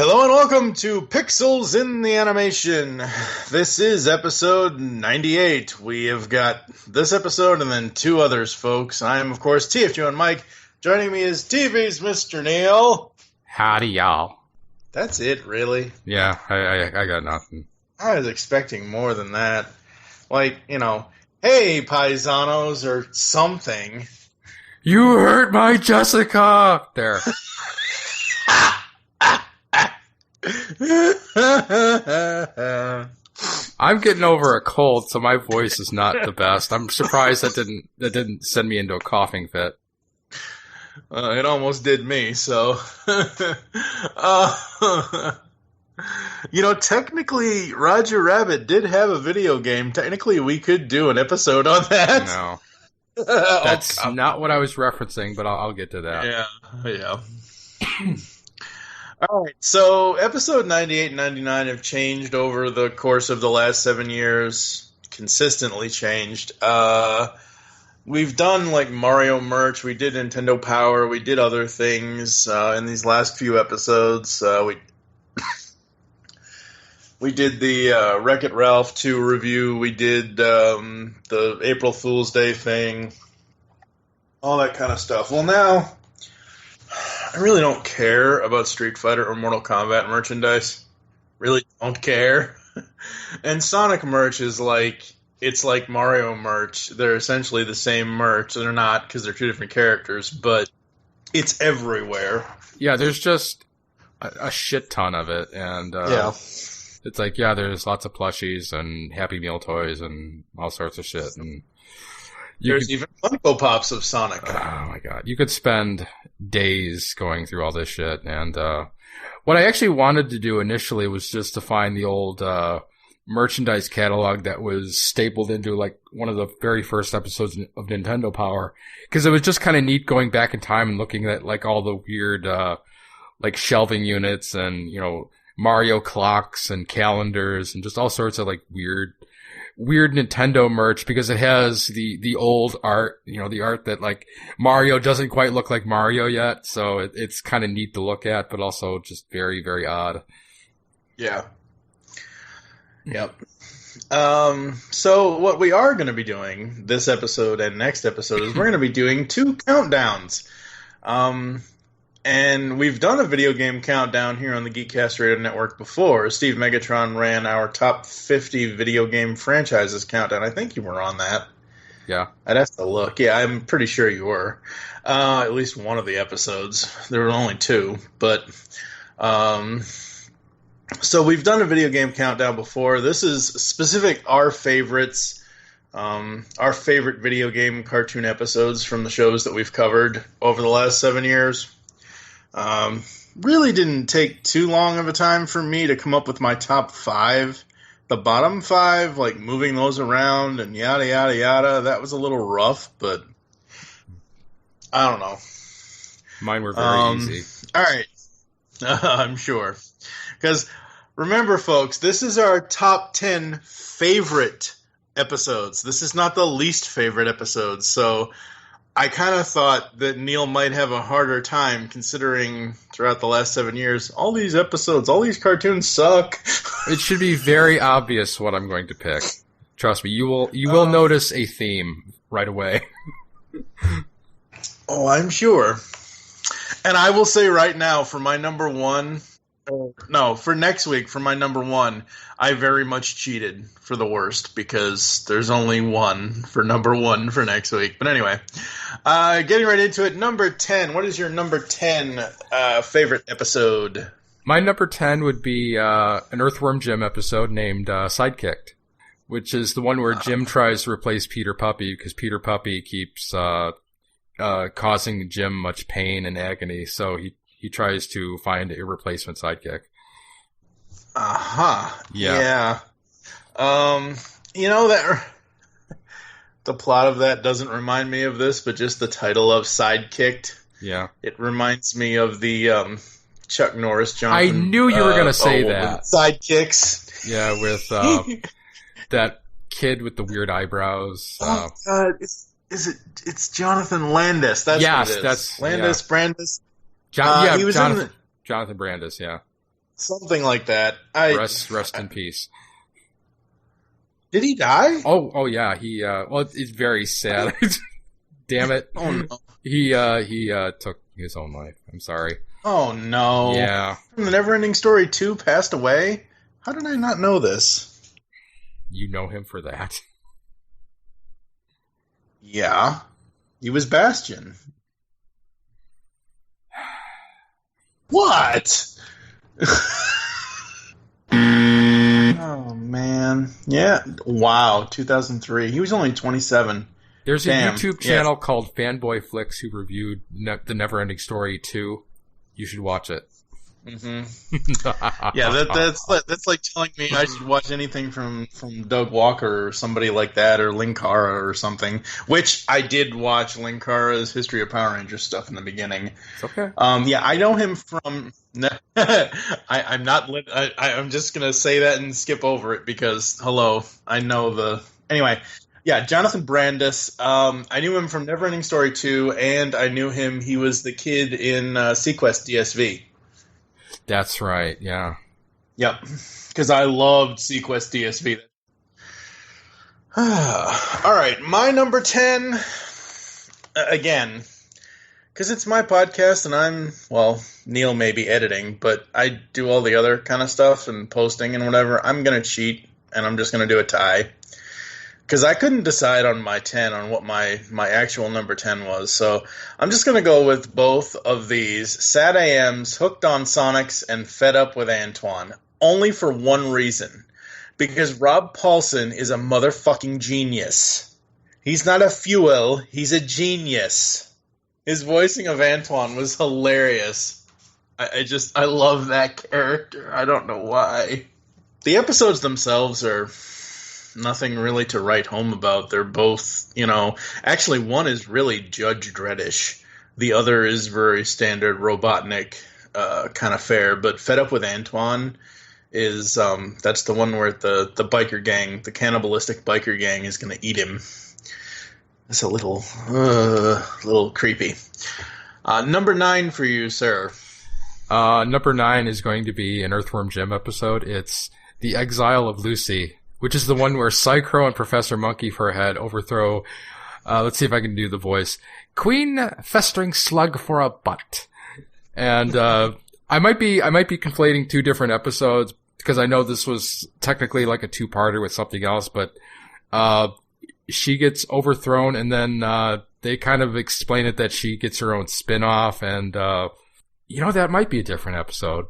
Hello and welcome to Pixels in the Animation. This is episode 98. We have got this episode and then two others, folks. I am, of course, TFG and Mike. Joining me is TV's Mr. Neil. Howdy, y'all. That's it, really? Yeah, I got nothing. I was expecting more than that. Like, hey, paisanos, or something. You hurt my Jessica! There. I'm getting over a cold, so my voice is not the best. I'm surprised that didn't send me into a coughing fit. It almost did me, so... technically, Roger Rabbit did have a video game. Technically, we could do an episode on that. No. That's not what I was referencing, but I'll get to that. Yeah. All right, so episode 98 and 99 have changed over the course of the last 7 years, consistently changed. We've done, Mario merch, we did Nintendo Power, we did other things in these last few episodes. We did the Wreck-It Ralph 2 review, we did the April Fool's Day thing, all that kind of stuff. Well, now... I really don't care about Street Fighter or Mortal Kombat merchandise. Really don't care. And Sonic merch is it's like Mario merch. They're essentially the same merch. They're not, because they're two different characters, but it's everywhere. Yeah, there's just a shit ton of it. And it's there's lots of plushies and Happy Meal toys and all sorts of shit. And there's even Funko Pops of Sonic. Oh my god. You could spend days going through all this shit. And what I actually wanted to do initially was just to find the old merchandise catalog that was stapled into one of the very first episodes of Nintendo Power. Because it was just kind of neat going back in time and looking at all the weird shelving units and, Mario clocks and calendars and just all sorts of weird Nintendo merch, because it has the old art, the art that Mario doesn't quite look like Mario yet. So it's kind of neat to look at, but also just very, very odd. Yeah. Yep. So what we are going to be doing this episode and next episode is we're going to be doing two countdowns. And we've done a video game countdown here on the Geekcast Radio Network before. Steve Megatron ran our top 50 video game franchises countdown. I think you were on that. Yeah. I'd have to look. Yeah, I'm pretty sure you were. At least one of the episodes. There were only two. But, so we've done a video game countdown before. This is specific our favorites. Our favorite video game cartoon episodes from the shows that we've covered over the last 7 years. Really didn't take too long of a time for me to come up with my top 5. The bottom 5, moving those around and yada, yada, yada, that was a little rough, but I don't know. Mine were very easy. All right. I'm sure. Because remember, folks, this is our top 10 favorite episodes. This is not the least favorite episodes, so... I kind of thought that Neil might have a harder time considering throughout the last 7 years, all these episodes, all these cartoons suck. It should be very obvious what I'm going to pick. Trust me, you will notice a theme right away. Oh, I'm sure. And I will say right now, for my number one, for next week, for my number one, I very much cheated for the worst because there's only one for number one for next week. But anyway, getting right into it, number 10. What is your number 10 favorite episode? My number 10 would be an Earthworm Jim episode named Sidekicked, which is the one where Jim tries to replace Peter Puppy because Peter Puppy keeps causing Jim much pain and agony. So he tries to find a replacement sidekick. Uh-huh. Yeah. You know, that the plot of that doesn't remind me of this, but just the title of Sidekicked. Yeah. It reminds me of the Chuck Norris, Jonathan. I knew you were going to say that. Sidekicks. Yeah, with that kid with the weird eyebrows. Oh, God. It's Jonathan Landis. That's what it is. That's Landis, yeah. Brandis. He was Jonathan Brandis, yeah. Something like that. Rest in peace. Did he die? Oh yeah. He it's very sad. Damn it. Oh no. He took his own life. I'm sorry. Oh no. Yeah. The Neverending Story 2 passed away? How did I not know this? You know him for that. Yeah. He was Bastion. What? Oh, man. Yeah. Wow. 2003. He was only 27. There's a YouTube channel called Fanboy Flicks who reviewed The Neverending Story 2. You should watch it. Mm-hmm. Yeah, that's like telling me I should watch anything from Doug Walker or somebody like that, or Linkara or something. Which I did watch Linkara's History of Power Rangers stuff in the beginning. It's okay. Yeah, I know him from. I'm not. I'm just gonna say that and skip over it because I know the. Anyway, yeah, Jonathan Brandis. I knew him from Neverending Story 2, and I knew him. He was the kid in Sequest DSV. That's right, yeah. Yep, because I loved Sequest DSV. All right, my number 10, again, because it's my podcast and Neil may be editing, but I do all the other kind of stuff and posting and whatever. I'm going to cheat, and I'm just going to do a tie. Because I couldn't decide on my 10 on what my actual number 10 was. So I'm just going to go with both of these. Sad AMs, Hooked on Sonics, and Fed Up with Antoine. Only for one reason. Because Rob Paulson is a motherfucking genius. He's not a fuel, he's a genius. His voicing of Antoine was hilarious. I love that character. I don't know why. The episodes themselves are nothing really to write home about. They're both, actually one is really Judge Dreddish. The other is very standard Robotnik kind of fare. But Fed Up with Antoine is, that's the one where the biker gang, the cannibalistic biker gang is going to eat him. It's a little creepy. Number 9 for you, sir. Number 9 is going to be an Earthworm Jim episode. It's The Exile of Lucy, which is the one where Psycho and Professor Monkey Forehead overthrow, let's see if I can do the voice, Queen Festering Slug for a Butt. And, I might be conflating two different episodes because I know this was technically like a two-parter with something else, but, she gets overthrown and then, they kind of explain it that she gets her own spin-off and, that might be a different episode.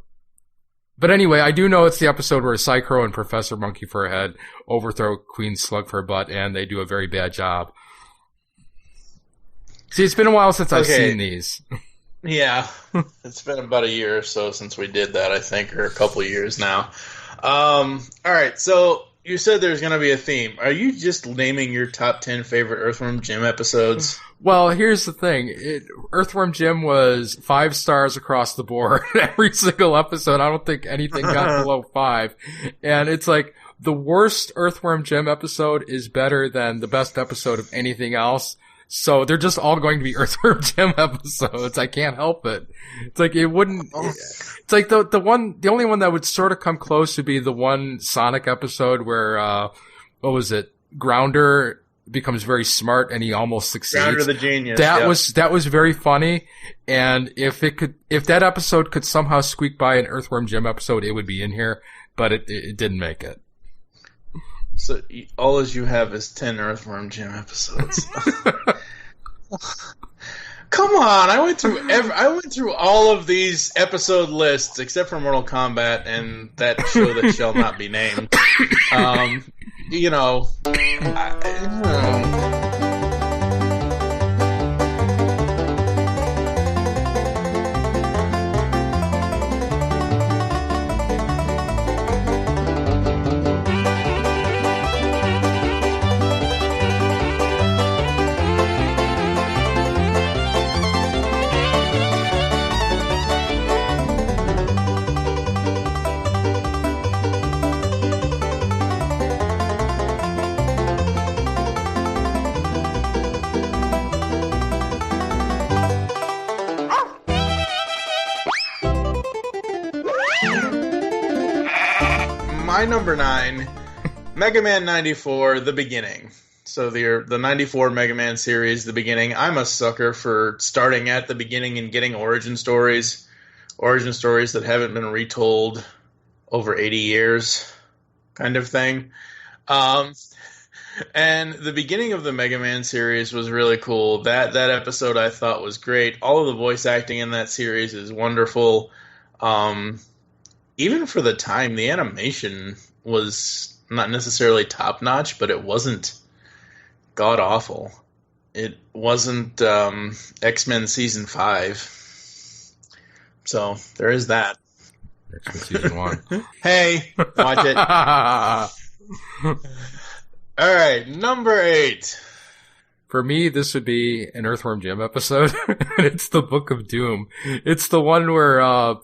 But anyway, I do know it's the episode where Psycho and Professor Monkey Forehead overthrow Queen Slug for a Butt, and they do a very bad job. See, it's been a while since I've seen these. Yeah, it's been about a year or so since we did that, I think, or a couple of years now. All right, so you said there's going to be a theme. Are you just naming your top 10 favorite Earthworm Jim episodes? Well, here's the thing. Earthworm Jim was 5 stars across the board. Every single episode. I don't think anything got below 5. And it's like the worst Earthworm Jim episode is better than the best episode of anything else. So they're just all going to be Earthworm Jim episodes. I can't help it. It's like it wouldn't. It's like the only one that would sort of come close would be the one Sonic episode where what was it? Grounder becomes very smart and he almost succeeds. Grounder the genius. That was very funny. And if that episode could somehow squeak by an Earthworm Jim episode, it would be in here. But it didn't make it. So all as you have is 10 Earthworm Jim episodes. Come on! I went through all of these episode lists except for Mortal Kombat and that show that shall not be named. my number 9, Mega Man 94, The Beginning. So the 94 Mega Man series, The Beginning. I'm a sucker for starting at the beginning and getting origin stories that haven't been retold over 80 years, kind of thing. And the beginning of the Mega Man series was really cool. That episode I thought was great. All of the voice acting in that series is wonderful. Even for the time, the animation was not necessarily top-notch, but it wasn't god-awful. It wasn't X-Men Season 5. So, there is that. X-Men Season 1. Hey, watch it. Alright, number 8. For me, this would be an Earthworm Jim episode. And it's the Book of Doom. It's the one where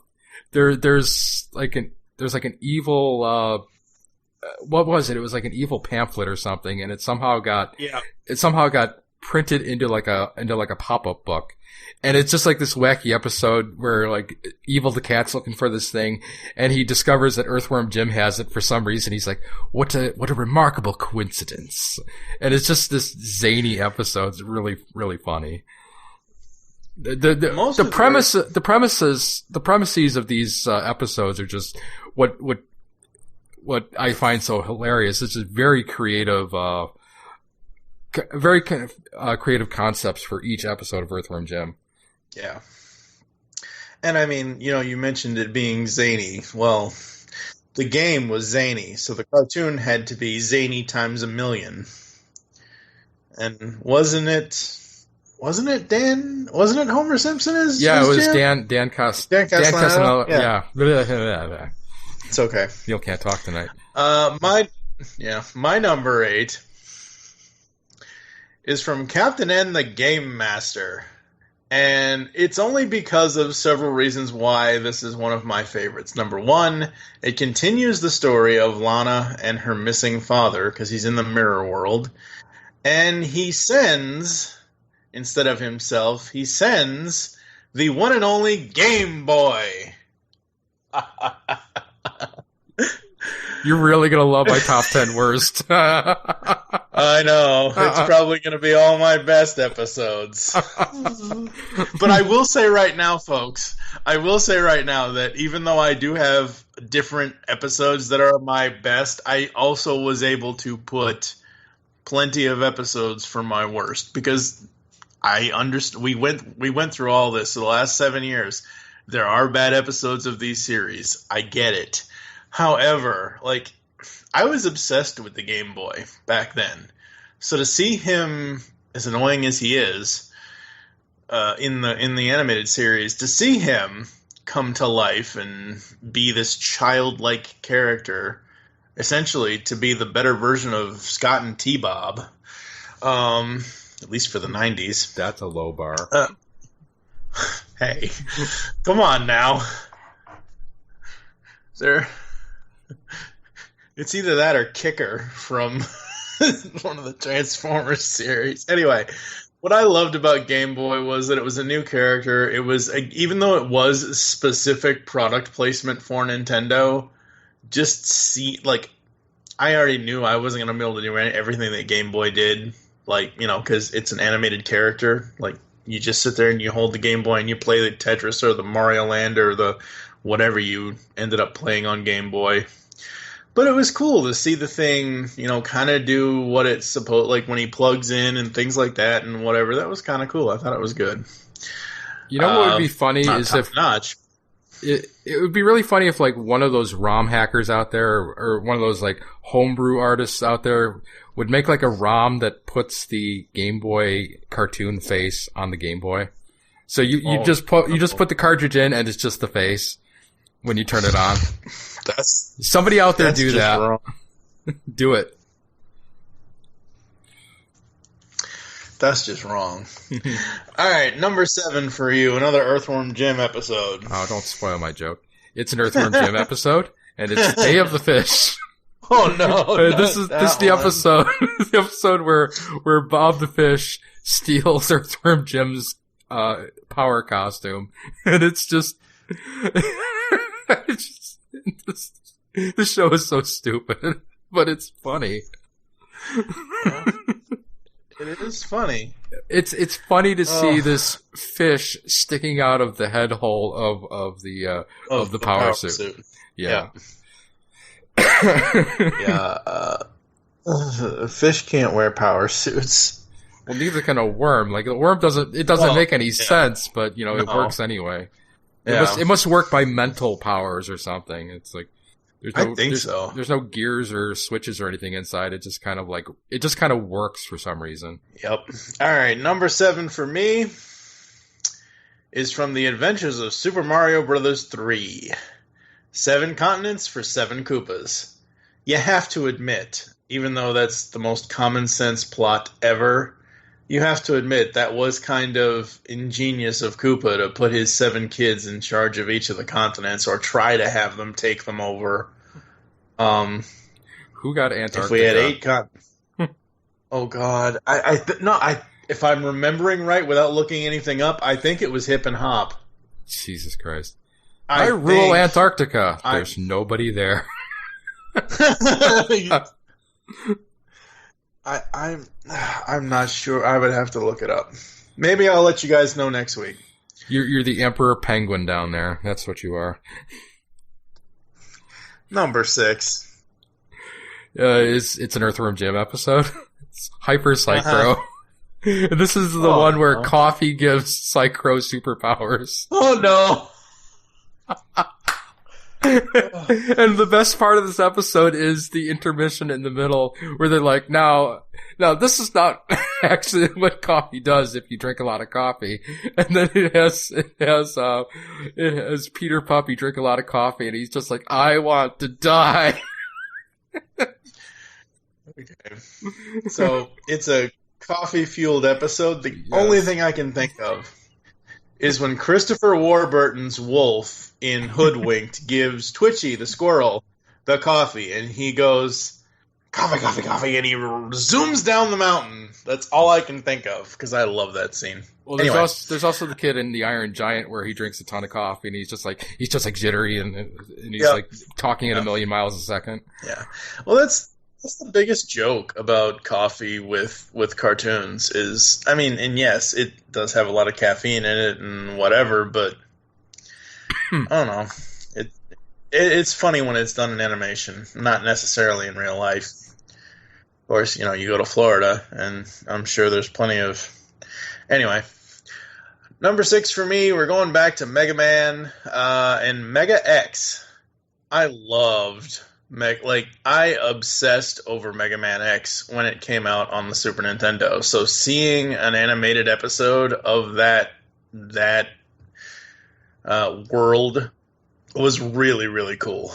there's like an evil what was it? It was like an evil pamphlet or something, and it somehow got printed into like a pop-up book. And it's just like this wacky episode where like Evil the Cat's looking for this thing, and he discovers that Earthworm Jim has it for some reason. He's like, what a remarkable coincidence. And it's just this zany episode. It's really, really funny. The premises of these episodes are just what I find so hilarious. It's just very creative, creative concepts for each episode of Earthworm Jim. Yeah. And I mean, you mentioned it being zany. Well, the game was zany, so the cartoon had to be zany times a million. And wasn't it Dan? Wasn't it Homer Simpson as it was Jim? Dan Castellano. Yeah. It's okay. Neil can't talk tonight. My number 8 is from Captain N the Game Master. And it's only because of several reasons why this is one of my favorites. Number 1, it continues the story of Lana and her missing father, because he's in the mirror world. And he sends, instead of himself, he sends the one and only Game Boy. You're really going to love my top 10 worst. I know. It's probably going to be all my best episodes. But I will say right now, folks, that even though I do have different episodes that are my best, I also was able to put plenty of episodes for my worst, because I understand we went through all this for the last 7 years. There are bad episodes of these series. I get it. However, I was obsessed with the Game Boy back then. So to see him, as annoying as he is, in the animated series, to see him come to life and be this childlike character, essentially to be the better version of Scott and T-Bob, at least for the 90s. That's a low bar. Hey, come on now. It's either that or Kicker from one of the Transformers series. Anyway, what I loved about Game Boy was that it was a new character. It was, even though it was specific product placement for Nintendo, I already knew I wasn't going to be able to do everything that Game Boy did, because it's an animated character. You just sit there and you hold the Game Boy and you play the Tetris or the Mario Land or the whatever you ended up playing on Game Boy. But it was cool to see the thing, kind of do what it's supposed, when he plugs in and things like that and whatever. That was kind of cool. I thought it was good. What would be funny is if notch. It would be really funny if one of those ROM hackers out there or one of those homebrew artists out there would make a ROM that puts the Game Boy cartoon face on the Game Boy. So you just put the cartridge in and it's just the face when you turn it on. Somebody out there do that. Wrong. Do it. That's just wrong. All right, number 7 for you. Another Earthworm Jim episode. Oh, don't spoil my joke. It's an Earthworm Jim episode, and it's Day of the Fish. Oh no! This is the episode. The episode where Bob the Fish steals Earthworm Jim's power costume, and it's just The show is so stupid, but it's funny. Yeah. It is funny. It's funny to see this fish sticking out of the head hole of the power suit. Yeah. Yeah. Fish can't wear power suits. Well, neither can a worm. Like a worm doesn't make any sense, but it works anyway. It must work by mental powers or something. It's like I think so. There's no gears or switches or anything inside. It just kind of works for some reason. Yep. All right, number 7 for me is from The Adventures of Super Mario Bros. 3. 7 continents for 7 Koopas. You have to admit, even though that's the most common sense plot ever, you have to admit that was kind of ingenious of Koopa to put his 7 kids in charge of each of the continents, or try to have them take them over. Who got Antarctica? If we had 8 continents. Oh God, if I'm remembering right, without looking anything up, I think it was Hip and Hop. Jesus Christ! I rule Antarctica. There's nobody there. I'm not sure. I would have to look it up. Maybe I'll let you guys know next week. You're the Emperor Penguin down there. That's what you are. Number 6. It's an Earthworm Jim episode. It's Hyper Psychro. This is the one where coffee gives Psychro superpowers. Oh no! And the best part of this episode is the intermission in the middle where they're like, now this is not actually what coffee does if you drink a lot of coffee. And then it has Peter Puppy drink a lot of coffee and he's just like, I want to die. Okay. So it's a coffee-fueled episode. The only thing I can think of is when Christopher Warburton's wolf in Hoodwinked gives Twitchy, the squirrel, the coffee, and he goes, coffee, coffee, coffee, and he zooms down the mountain. That's all I can think of, because I love that scene. Well, there's also the kid in The Iron Giant where he drinks a ton of coffee, and he's just like jittery, and he's like talking at a million miles a second. Yeah. Well, that's the biggest joke about coffee with cartoons is, I mean, and yes, it does have a lot of caffeine in it and whatever, but I don't know. It's funny when it's done in animation, not necessarily in real life. Of course, you go to Florida, and I'm sure there's plenty of... Anyway, number 6 for me, we're going back to Mega Man and Mega X. I loved... I obsessed over Mega Man X when it came out on the Super Nintendo. So seeing an animated episode of that world was really, really cool.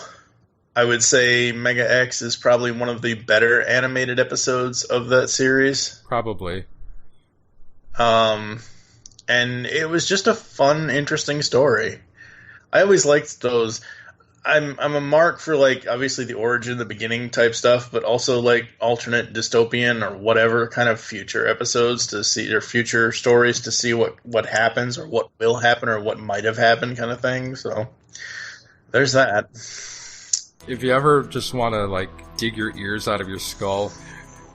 I would say Mega X is probably one of the better animated episodes of that series. Probably. And it was just a fun, interesting story. I always liked those... I'm a mark for, obviously the origin, the beginning type stuff, but also, alternate dystopian or whatever kind of future episodes to see, or future stories to see what happens or what will happen or what might have happened kind of thing. So, there's that. If you ever just want to, dig your ears out of your skull,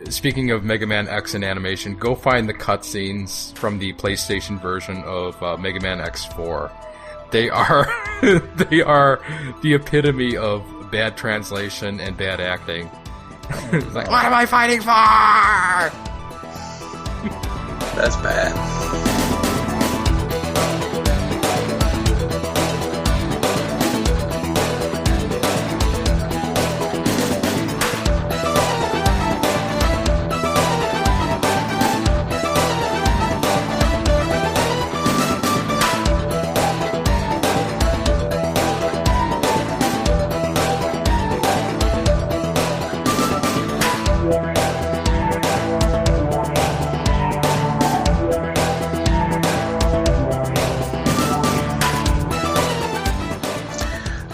speaking of Mega Man X in animation, go find the cutscenes from the PlayStation version of Mega Man X4. They are the epitome of bad translation and bad acting. It's like, what am I fighting for? That's bad.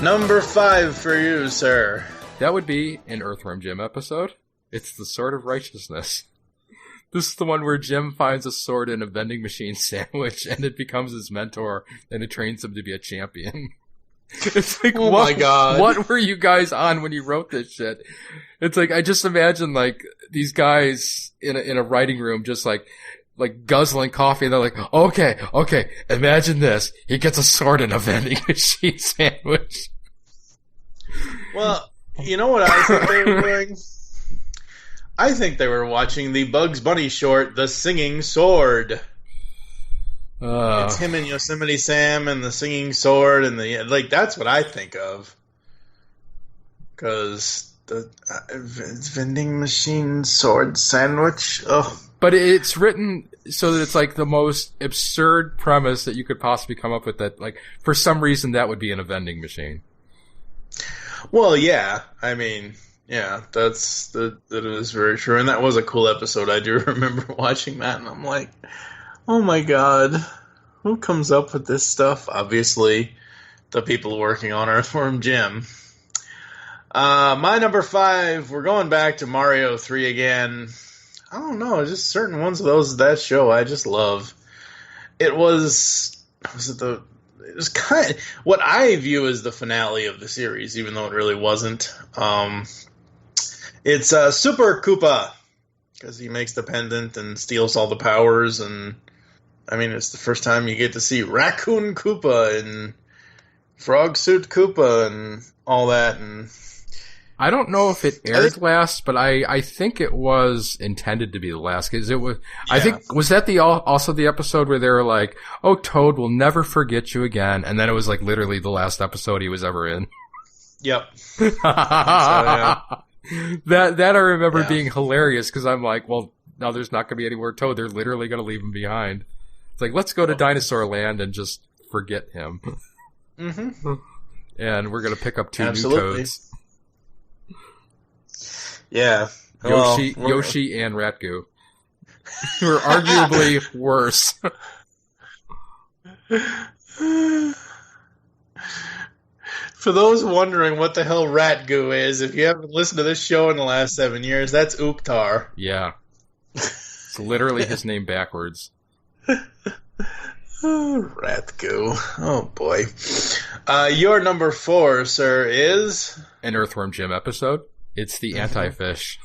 Number 5 for you, sir. That would be an Earthworm Jim episode. It's the Sword of Righteousness. This is the one where Jim finds a sword in a vending machine sandwich, and it becomes his mentor, and it trains him to be a champion. It's like, oh my God. What were you guys on when you wrote this shit? It's like, I just imagine like these guys in a writing room just like guzzling coffee, and they're like, okay, imagine this. He gets a sword in a vending machine sandwich. Well, you know what I think they were doing? I think they were watching the Bugs Bunny short, The Singing Sword. It's him and Yosemite Sam and the Singing Sword, and that's what I think of. Because the vending machine sword sandwich, But it's written so that it's like the most absurd premise that you could possibly come up with, that like for some reason that would be in a vending machine. Well, yeah. I mean, yeah, that is very true. And that was a cool episode. I do remember watching that, and I'm like, oh my God, who comes up with this stuff? Obviously, the people working on Earthworm Jim. My number 5, we're going back to Mario 3 again. I don't know, just certain ones of that show I just love. It was kind of what I view as the finale of the series, even though it really wasn't. It's Super Koopa, because he makes the pendant and steals all the powers, and I mean, it's the first time you get to see Raccoon Koopa and Frog Suit Koopa and all that, and I don't know if it aired last, but I think it was intended to be the last, because it was. Yeah. I think was that also the episode where they were like, "Oh, Toad, we'll never forget you again," and then it was like literally the last episode he was ever in. Yep. Yeah. That I remember being hilarious, because I'm like, well, now there's not going to be any more Toad. They're literally going to leave him behind. It's like, let's go to Dinosaur Land and just forget him. Mm-hmm. And we're going to pick up 2 new Toads. Yeah. Yoshi and Ratgoo. Who are arguably worse. For those wondering what the hell Ratgoo is, if you haven't listened to this show in the last 7 years, that's Uktar. Yeah. It's literally his name backwards. Ratgoo. Oh, boy. Your number 4, sir, is? An Earthworm Jim episode. It's the Anti-Fish.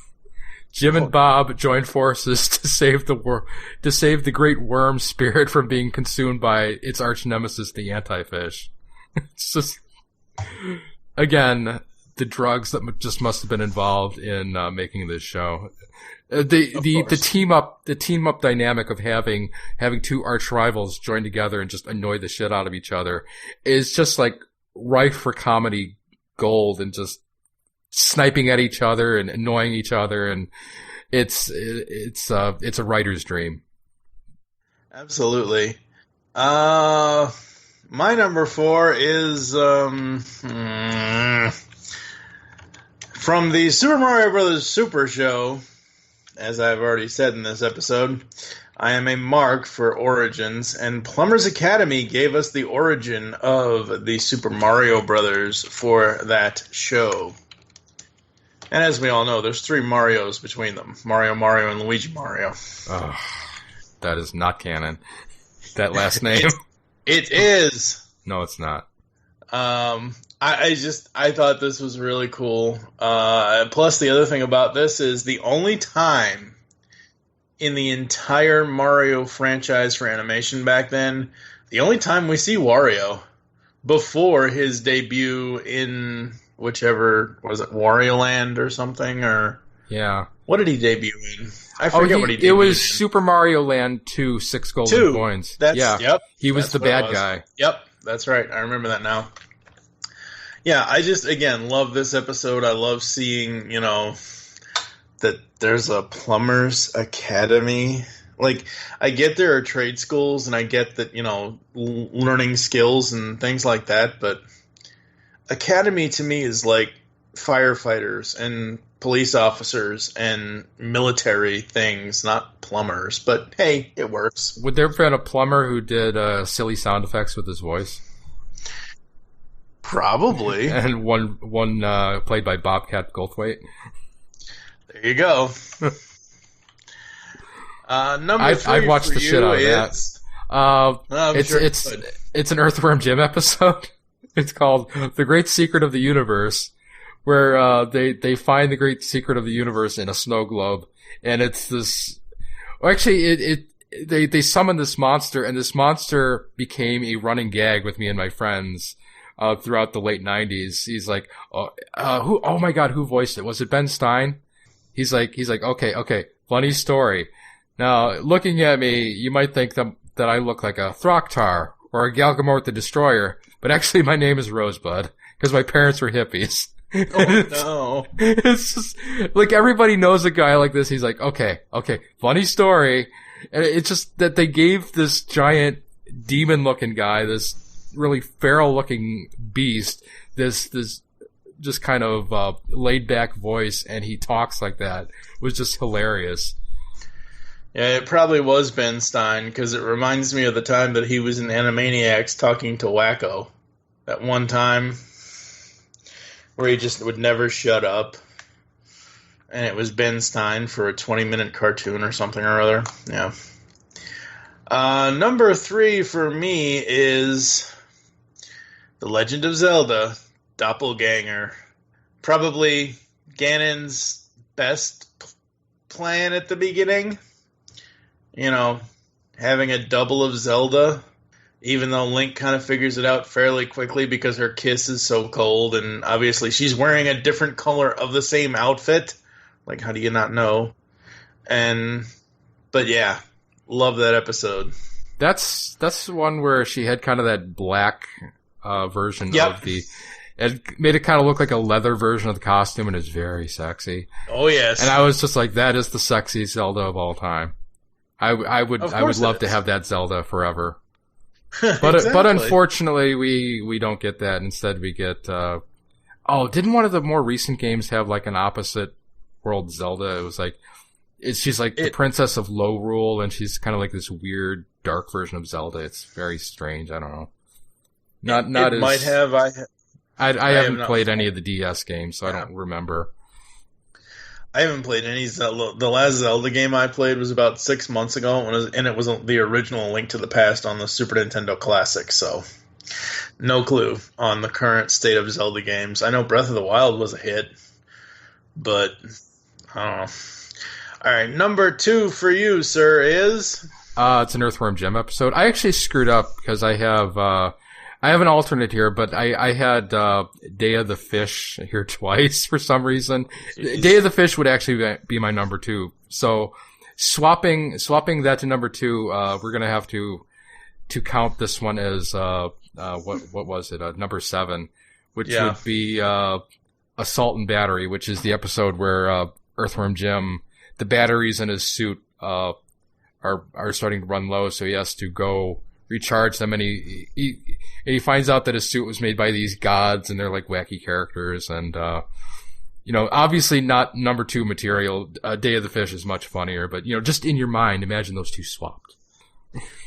Jim and Bob join forces to save the great worm spirit from being consumed by its arch nemesis, the Anti-Fish. It's just, again, the drugs that just must have been involved in making this show. The team up dynamic of having 2 arch rivals join together and just annoy the shit out of each other is just like rife for comedy gold, and just sniping at each other and annoying each other, and it's a writer's dream. Absolutely. My number 4 is from the Super Mario Brothers Super Show. As I've already said in this episode, I am a mark for origins, and Plumber's Academy gave us the origin of the Super Mario Brothers for that show. And as we all know, there's 3 Marios between them. Mario, and Luigi Mario. Oh, that is not canon. That last name. It is. No, it's not. I thought this was really cool. Plus, the other thing about this is the only time in the entire Mario franchise for animation back then, the only time we see Wario before his debut in whichever, was it Wario Land or something? Or yeah. What did he debut in? I forget what he debuted in. It was Super Mario Land 2, 6 golden coins. Yep. He was the bad guy. Yep, that's right. I remember that now. Yeah, I just, again, love this episode. I love seeing, that there's a Plumber's Academy. Like, I get there are trade schools, and I get that, learning skills and things like that, but Academy to me is like firefighters and police officers and military things, not plumbers. But hey, it works. Would there have been a plumber who did silly sound effects with his voice? Probably. And one played by Bobcat Goldthwait. There you go. Number 3 I'd watch for the you shit out of that. It's an Earthworm Jim episode. It's called The Great Secret of the Universe, where they find the great secret of the universe in a snow globe, and it's this. Well, actually, they summon this monster, and this monster became a running gag with me and my friends throughout the late '90s. He's like, who? Oh my God, who voiced it? Was it Ben Stein? He's like, okay, funny story. Now, looking at me, you might think that I look like a Throcktar or a Galgamort the Destroyer, but actually my name is Rosebud because my parents were hippies. Oh, no. It's just, like, everybody knows a guy like this. He's like, okay, funny story. And it's just that they gave this giant demon-looking guy, this really feral-looking beast, this just kind of laid-back voice, and he talks like that. It was just hilarious. Yeah, it probably was Ben Stein, because it reminds me of the time that he was in Animaniacs talking to Wacko. That one time where he just would never shut up. And it was Ben Stein for a 20-minute cartoon or something or other. Yeah. Number 3 for me is The Legend of Zelda, Doppelganger. Probably Ganon's best plan at the beginning. You know, having a double of Zelda, even though Link kind of figures it out fairly quickly because her kiss is so cold, and obviously she's wearing a different color of the same outfit. Like, how do you not know? But yeah, love that episode. That's the one where she had kind of that black version of the. It made it kind of look like a leather version of the costume, and it's very sexy. Oh yes. And I was just like, that is the sexiest Zelda of all time. I would love to have that Zelda forever. But Exactly. but unfortunately we don't get that. Instead we get didn't one of the more recent games have like an opposite world Zelda? It was like she's like the princess of Low Rule, and she's kind of like this weird dark version of Zelda. It's very strange. I don't know. Not it as might have. I haven't played any of the DS games, so I don't remember. I haven't played any Zelda. The last Zelda game I played was about 6 months ago, and it was the original Link to the Past on the Super Nintendo Classic, so no clue on the current state of Zelda games. I know Breath of the Wild was a hit, but I don't know. All right, number 2 for you, sir, is? It's an Earthworm Jim episode. I actually screwed up because I have an alternate here, but I had Day of the Fish here twice for some reason. Jeez. Day of the Fish would actually be my number 2. So swapping that to number 2, we're gonna have to count this one as what was it? Number 7, which would be Assault and Battery, which is the episode where Earthworm Jim, the batteries in his suit are starting to run low, so he has to go recharge them, and he finds out that his suit was made by these gods, and they're like wacky characters, and obviously not number 2 material. Day of the Fish is much funnier, but just in your mind, imagine those two swapped.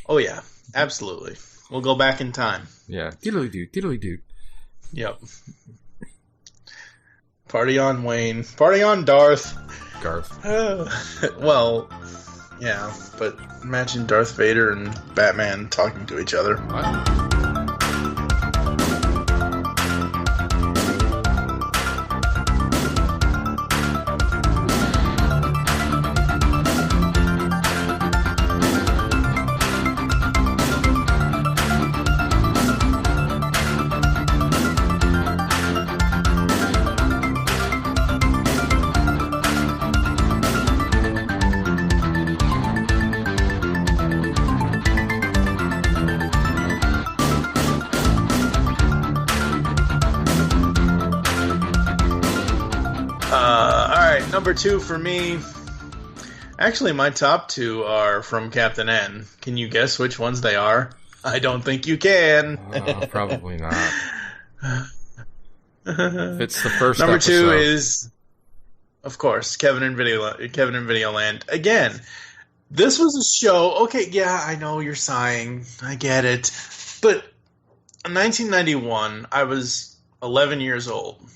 Oh yeah, absolutely. We'll go back in time. Yeah, diddly doo. Yep. Party on Wayne. Party on Darth. Garth. Well, yeah, but imagine Darth Vader and Batman talking to each other. What? Number 2 for me. Actually, my top 2 are from Captain N. Can you guess which ones they are? I don't think you can. Probably not. If it's the first Number episode. 2 is, of course, Kevin in Videoland. Again, this was a show. Okay, yeah, I know you're sighing. I get it. But in 1991, I was 11 years old.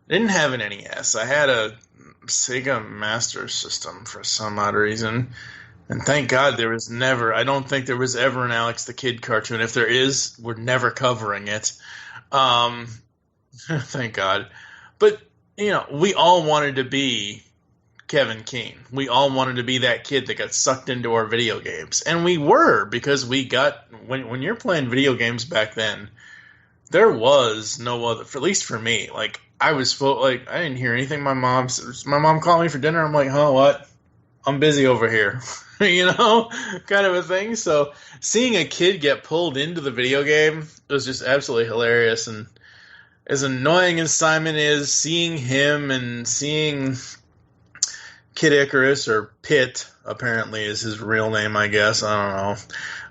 I didn't have an NES. I had a Sega Master System for some odd reason. And thank God there was never, I don't think there was ever an Alex the Kid cartoon. If there is, we're never covering it. Thank God. But, we all wanted to be Kevin Keane. We all wanted to be that kid that got sucked into our video games. And we were, because we got, when you're playing video games back then, there was no other, at least for me, like, I didn't hear anything. My mom called me for dinner. I'm like, huh, what? I'm busy over here. Kind of a thing. So seeing a kid get pulled into the video game was just absolutely hilarious. And as annoying as Simon is, seeing him and seeing Kid Icarus, or Pit, apparently is his real name, I guess. I don't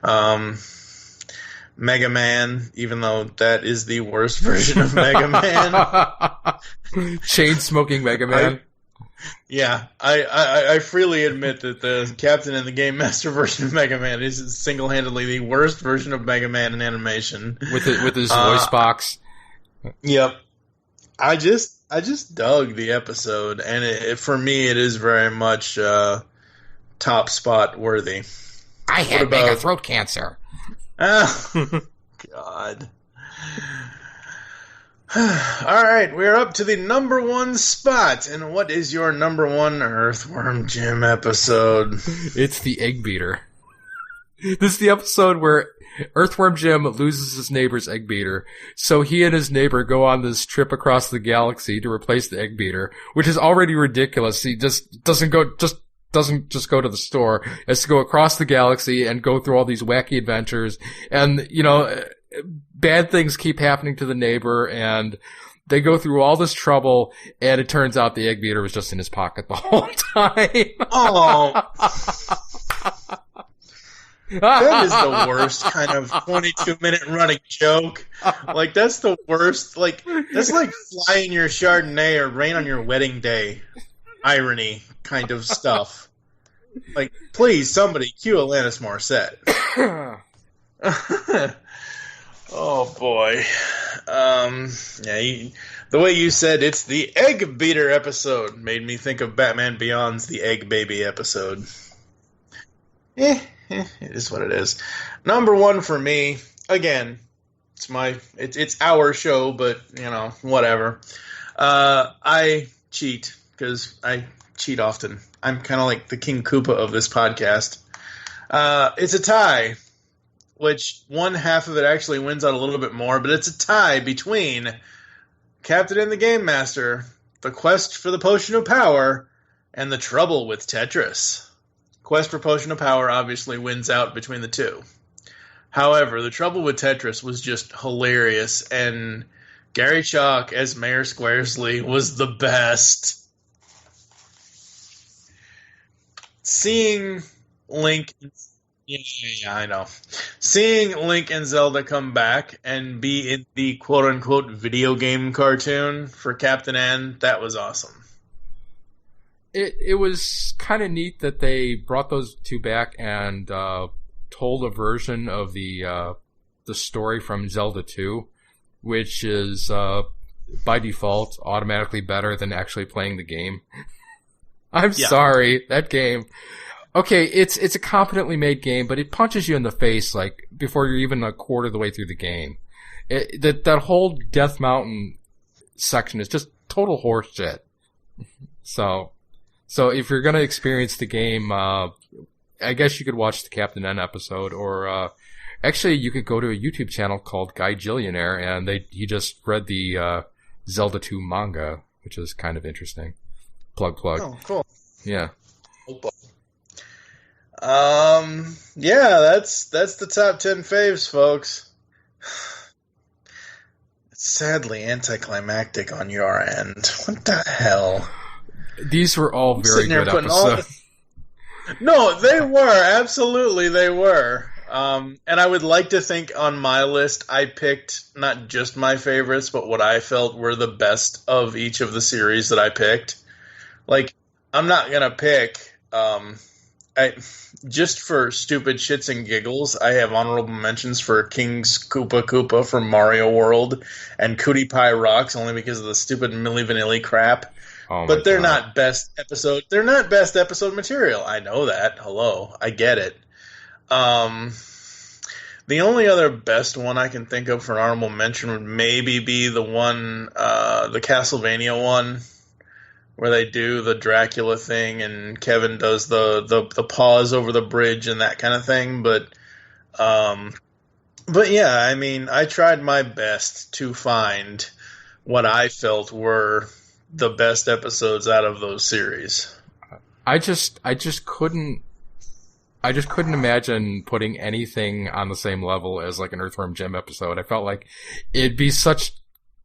know. Mega Man, even though that is the worst version of Mega Man. Chain-smoking Mega Man. I freely admit that the Captain and the Game Master version of Mega Man is single-handedly the worst version of Mega Man in animation. With his voice box. Yep. I just dug the episode, and for me, it is very much top spot worthy. I had mega throat cancer. Oh, God. All right, we're up to the number one spot. And what is your number one Earthworm Jim episode? It's the Egg Beater. This is the episode where Earthworm Jim loses his neighbor's egg beater, so he and his neighbor go on this trip across the galaxy to replace the egg beater, which is already ridiculous. He just doesn't go to the store. He has to go across the galaxy and go through all these wacky adventures. And, bad things keep happening to the neighbor, and they go through all this trouble, and it turns out the egg beater was just in his pocket the whole time. Oh. That is the worst kind of 22-minute running joke. Like, that's the worst. Like, that's like flying your Chardonnay or rain on your wedding day irony kind of stuff. Like, please, somebody cue Alanis Morissette. Oh, boy. The way you said it's the Egg Beater episode made me think of Batman Beyond's The Egg Baby episode. It is what it is. Number one for me, again, it's our show, but, whatever. I cheat, because I cheat often. I'm kind of like the King Koopa of this podcast. It's a tie, which one half of it actually wins out a little bit more, but it's a tie between Captain and the Game Master, The Quest for the Potion of Power, and The Trouble with Tetris. Quest for Potion of Power obviously wins out between the two. However, The Trouble with Tetris was just hilarious, and Gary Chalk as Mayor Squaresley was the best. Seeing Link... Yeah, I know. Seeing Link and Zelda come back and be in the quote-unquote video game cartoon for Captain N, that was awesome. It was kind of neat that they brought those two back and told a version of the story from Zelda 2, which is by default automatically better than actually playing the game. I'm sorry, that game. Okay, it's a competently made game, but it punches you in the face like before you're even a quarter of the way through the game. That whole Death Mountain section is just total horseshit. So if you're gonna experience the game, I guess you could watch the Captain N episode, or actually you could go to a YouTube channel called Guy Gillionaire, and he just read the Zelda 2 manga, which is kind of interesting. Plug. Oh, cool. Yeah. Yeah, that's the top 10 faves, folks. It's sadly anticlimactic on your end. What the hell? These were all very good episodes. No, they were. Absolutely, they were. And I would like to think on my list I picked not just my favorites, but what I felt were the best of each of the series that I picked. Like, I'm not going to pick... just for stupid shits and giggles, I have honorable mentions for King's Koopa Koopa from Mario World and Cootie Pie Rocks, only because of the stupid Milli Vanilli crap. Oh my but they're God. not best episode. They're not best episode material. I know that. Hello, I get it. The only other best one I can think of for an honorable mention would maybe be the one, the Castlevania one, where they do the Dracula thing and Kevin does the pause over the bridge and that kind of thing. But yeah, I mean, I tried my best to find what I felt were the best episodes out of those series. I just couldn't imagine putting anything on the same level as like an Earthworm Jim episode. I felt like it'd be such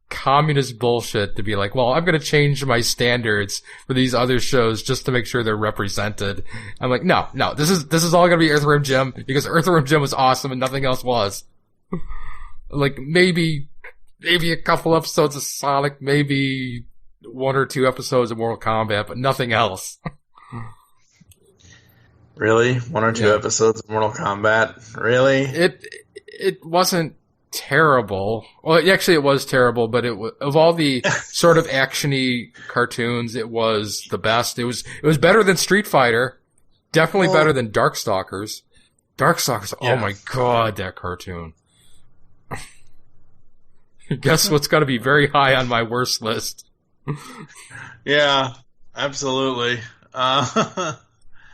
communist bullshit to be like, well, I'm going to change my standards for these other shows just to make sure they're represented. I'm like, no, this is all going to be Earthworm Jim because Earthworm Jim was awesome and nothing else was. Like maybe a couple episodes of Sonic, maybe 1 or 2 episodes of Mortal Kombat, but nothing else. Really? 1 or 2 episodes of Mortal Kombat? Really? It wasn't terrible. Well, actually it was terrible, but of all the sort of actiony cartoons, it was the best. It was better than Street Fighter. Definitely better than Darkstalkers. Darkstalkers, oh my God, that cartoon. Guess what's got to be very high on my worst list? Yeah, absolutely. In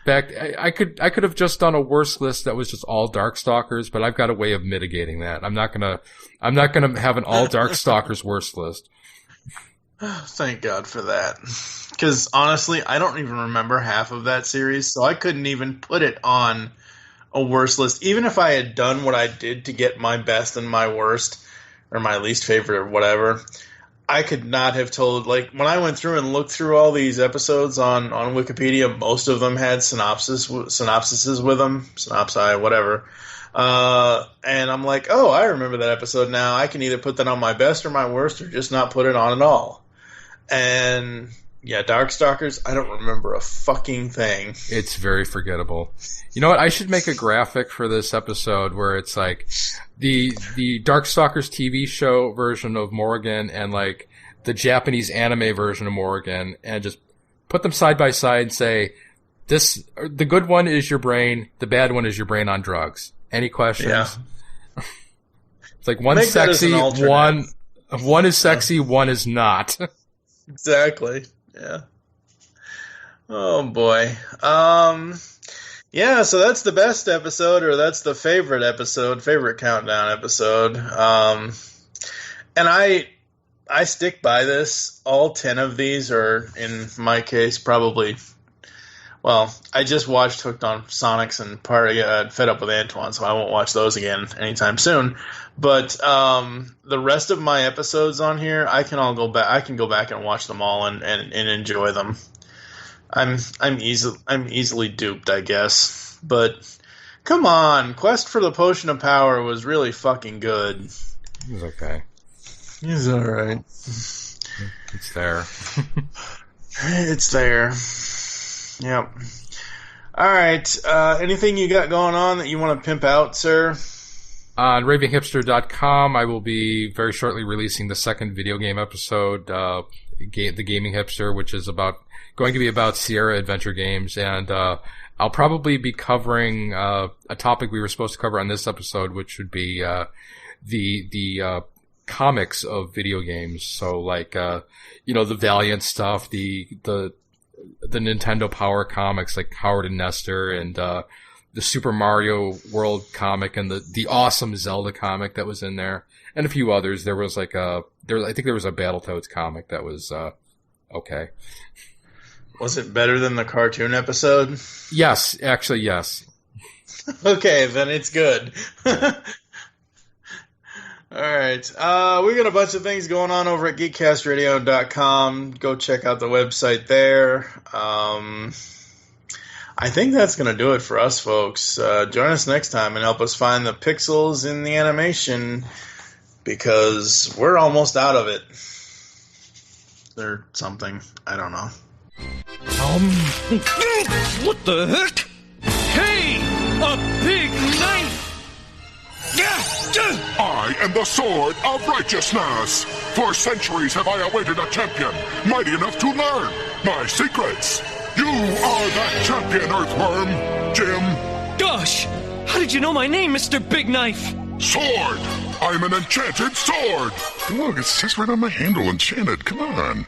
fact, I could have just done a worse list that was just all Darkstalkers, but I've got a way of mitigating that. I'm not gonna have an all Darkstalkers worst list. Thank God for that. Because honestly, I don't even remember half of that series, so I couldn't even put it on a worst list. Even if I had done what I did to get my best and my worst, or my least favorite or whatever, I could not have told, like, when I went through and looked through all these episodes on Wikipedia, most of them had synopsises with them, synopsi, whatever. And I'm like, oh, I remember that episode now. I can either put that on my best or my worst or just not put it on at all. And yeah, Darkstalkers, I don't remember a fucking thing. It's very forgettable. You know what? I should make a graphic for this episode where it's like the Darkstalkers TV show version of Morrigan and like the Japanese anime version of Morrigan, and just put them side by side and say, the good one is your brain, the bad one is your brain on drugs. Any questions? Yeah. It's like one's sexy, one is sexy, one is not. Exactly. Yeah. Oh boy. Yeah, so that's the best episode, or that's the favorite countdown episode. And I stick by this. All 10 of these are, in my case, probably. Well, I just watched Hooked on Sonics and Fed Up with Antoine, so I won't watch those again anytime soon. But the rest of my episodes on here, I can go back and watch them all and enjoy them. I'm easily duped, I guess. But come on, Quest for the Potion of Power was really fucking good. It was okay. It's all right. It's there. It's there. Yep. All right. Anything you got going on that you want to pimp out, sir? On ravinghipster.com, I will be very shortly releasing the second video game episode, The Gaming Hipster, which is going to be about Sierra Adventure Games, and I'll probably be covering a topic we were supposed to cover on this episode, which would be the comics of video games. So like the Valiant stuff, the Nintendo Power comics like Howard and Nestor, and the Super Mario World comic, and the awesome Zelda comic that was in there, and a few others. There was I think there was a Battletoads comic that was okay. Was it better than the cartoon episode? Yes, actually, yes. Okay, then it's good. All right. We got a bunch of things going on over at geekcastradio.com. Go check out the website there. I think that's going to do it for us, folks. Join us next time and help us find the pixels in the animation, because we're almost out of it. Or something. I don't know. What the heck? Hey! A big knife! Yeah! I am the sword of righteousness. For centuries have I awaited a champion mighty enough to learn my secrets. You are that champion, Earthworm Jim. Gosh! How did you know my name, Mr. Big Knife? Sword! I'm an enchanted sword! Look, it says right on my handle, enchanted. Come on.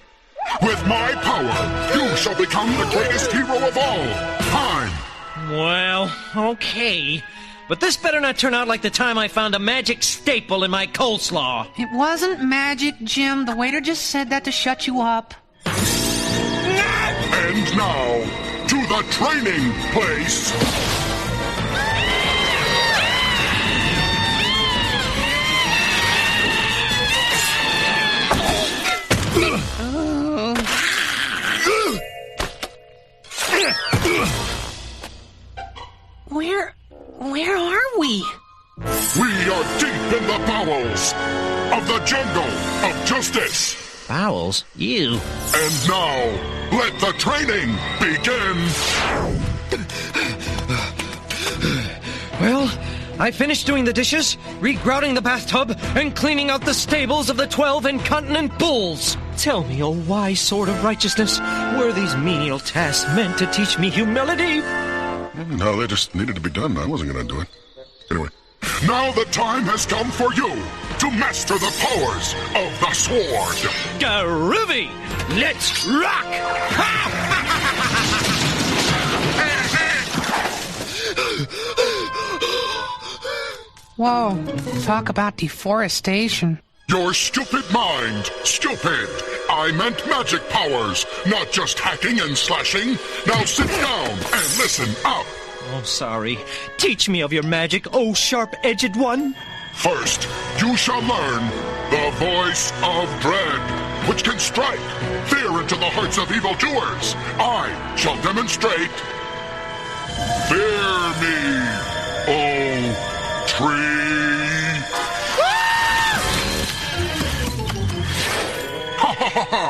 With my power, you shall become the greatest hero of all time. Well, okay. But this better not turn out like the time I found a magic staple in my coleslaw. It wasn't magic, Jim. The waiter just said that to shut you up. And now, to the training place. Where are we? We are deep in the bowels of the jungle of justice. Bowels? You. And now, let the training begin. Well, I finished doing the dishes, regrouting the bathtub, and cleaning out the stables of the 12 incontinent bulls. Tell me, oh wise sword of righteousness, were these menial tasks meant to teach me humility? No, they just needed to be done. I wasn't going to do it. Anyway, now the time has come for you to master the powers of the sword. Groovy! Let's rock! Whoa, talk about deforestation. Your stupid mind. Stupid. I meant magic powers, not just hacking and slashing. Now sit down and listen up. Oh, sorry. Teach me of your magic, oh sharp-edged one. First, you shall learn the voice of dread, which can strike fear into the hearts of evildoers. I shall demonstrate. Fear me, oh tree. Ha ha ha ha!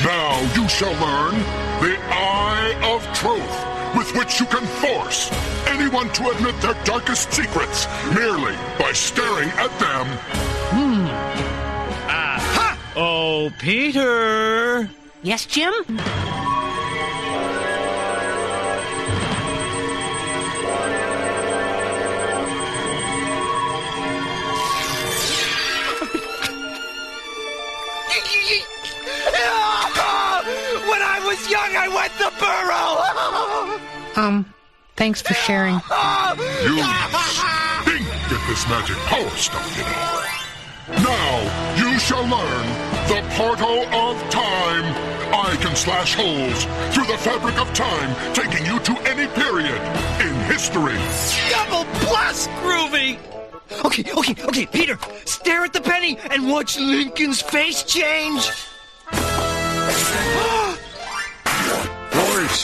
Now you shall learn the Eye of Truth, with which you can force anyone to admit their darkest secrets merely by staring at them. Aha! Oh, Peter! Yes, Jim? When I was young, I went the burrow! Thanks for sharing. You stink at this magic power stuff, you know. Now you shall learn the portal of time. I can slash holes through the fabric of time, taking you to any period in history. Double plus, Groovy! Okay, Peter, stare at the penny and watch Lincoln's face change.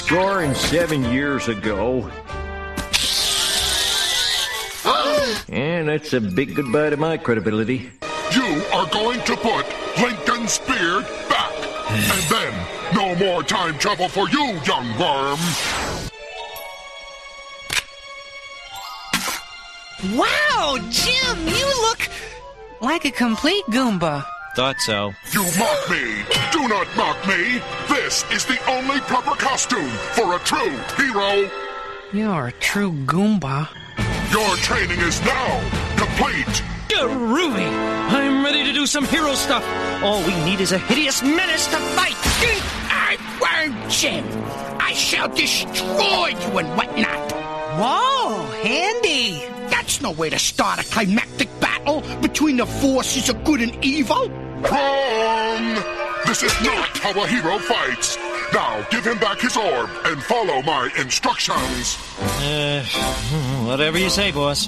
47 years ago. And that's a big goodbye to my credibility. You are going to put Lincoln's beard back. And then, no more time travel for you, young worm. Wow, Jim, you look like a complete Goomba. Thought so. You mock me. Do not mock me. This is the only proper costume for a true hero. You're a true Goomba. Your training is now complete. Groovy! I'm ready to do some hero stuff. All we need is a hideous menace to fight. Earthworm Jim, I shall destroy you and whatnot. Whoa, handy. That's no way to start a climactic battle between the forces of good and evil. Wrong! This is not how a hero fights. Now give him back his orb and follow my instructions. Whatever you say, boss.